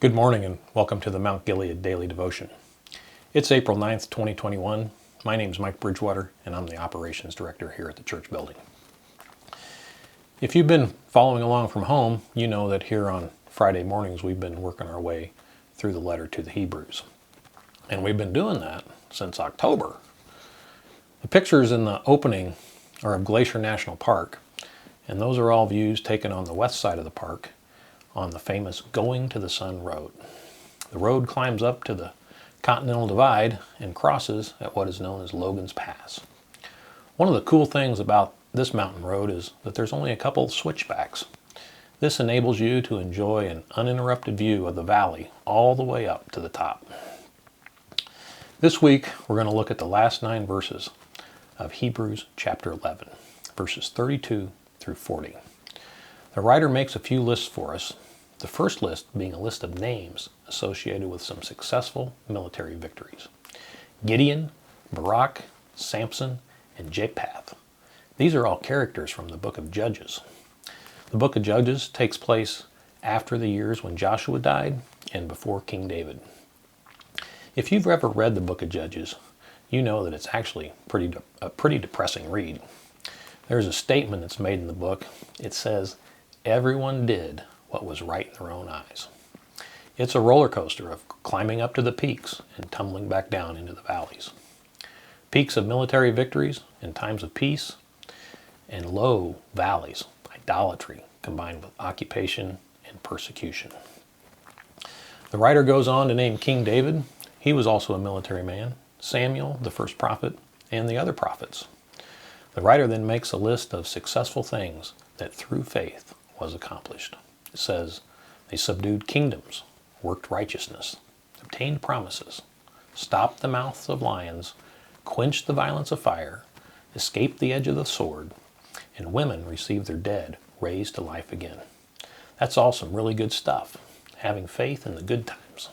Good morning and welcome to the Mount Gilead Daily Devotion. It's April 9th, 2021. My name is Mike Bridgewater and I'm the Operations Director here at the church building. If you've been following along from home, you know that here on Friday mornings we've been working our way through the letter to the Hebrews. And we've been doing that since October. The pictures in the opening are of Glacier National Park, and those are all views taken on the west side of the park on the famous Going to the Sun Road. The road climbs up to the Continental Divide and crosses at what is known as Logan's Pass. One of the cool things about this mountain road is that there's only a couple switchbacks. This enables you to enjoy an uninterrupted view of the valley all the way up to the top. This week we're going to look at the last 9 verses of Hebrews chapter 11, verses 32 through 40. The writer makes a few lists for us, the first list being a list of names associated with some successful military victories. Gideon, Barak, Samson, and Jephthah. These are all characters from the book of Judges. The book of Judges takes place after the years when Joshua died and before King David. If you've ever read the book of Judges, you know that it's actually a pretty depressing read. There's a statement that's made in the book. It says, "Everyone did what was right in their own eyes." It's a roller coaster of climbing up to the peaks and tumbling back down into the valleys. Peaks of military victories in times of peace, and low valleys, idolatry combined with occupation and persecution. The writer goes on to name King David. He was also a military man. Samuel, the first prophet, and the other prophets. The writer then makes a list of successful things that through faith was accomplished. It says, they subdued kingdoms, worked righteousness, obtained promises, stopped the mouths of lions, quenched the violence of fire, escaped the edge of the sword, and women received their dead raised to life again. That's all some really good stuff, having faith in the good times.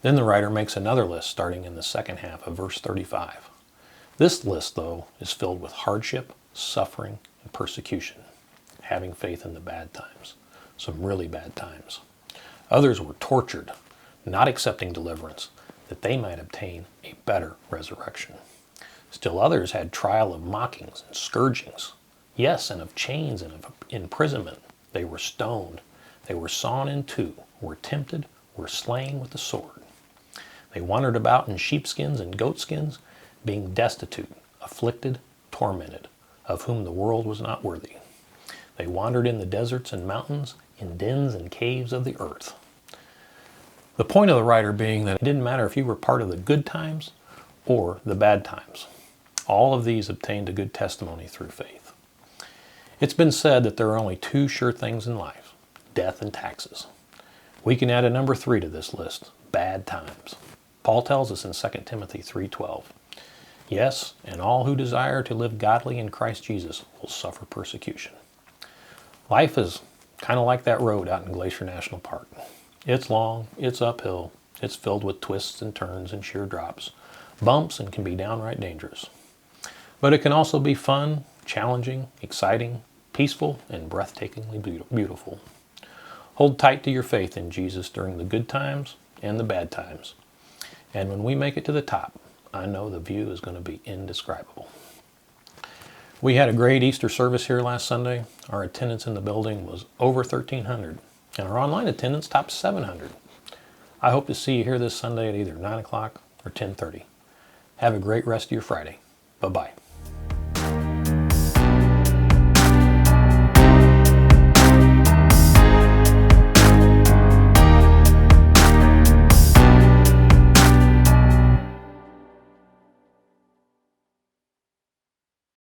Then the writer makes another list starting in the second half of verse 35. This list, though, is filled with hardship, suffering, and persecution, having faith in the bad times, some really bad times. Others were tortured, not accepting deliverance, that they might obtain a better resurrection. Still others had trial of mockings and scourgings, yes, and of chains and of imprisonment. They were stoned, they were sawn in two, were tempted, were slain with the sword. They wandered about in sheepskins and goatskins, being destitute, afflicted, tormented, of whom the world was not worthy. They wandered in the deserts and mountains, in dens and caves of the earth. The point of the writer being that it didn't matter if you were part of the good times or the bad times. All of these obtained a good testimony through faith. It's been said that there are only 2 sure things in life, death and taxes. We can add a number 3 to this list, bad times. Paul tells us in 2 Timothy 3:12, "Yes, and all who desire to live godly in Christ Jesus will suffer persecution." Life is kind of like that road out in Glacier National Park. It's long, it's uphill, it's filled with twists and turns and sheer drops, bumps, and can be downright dangerous. But it can also be fun, challenging, exciting, peaceful, and breathtakingly beautiful. Hold tight to your faith in Jesus during the good times and the bad times. And when we make it to the top, I know the view is going to be indescribable. We had a great Easter service here last Sunday. Our attendance in the building was over 1,300, and our online attendance topped 700. I hope to see you here this Sunday at either 9 o'clock or 10:30. Have a great rest of your Friday. Bye-bye.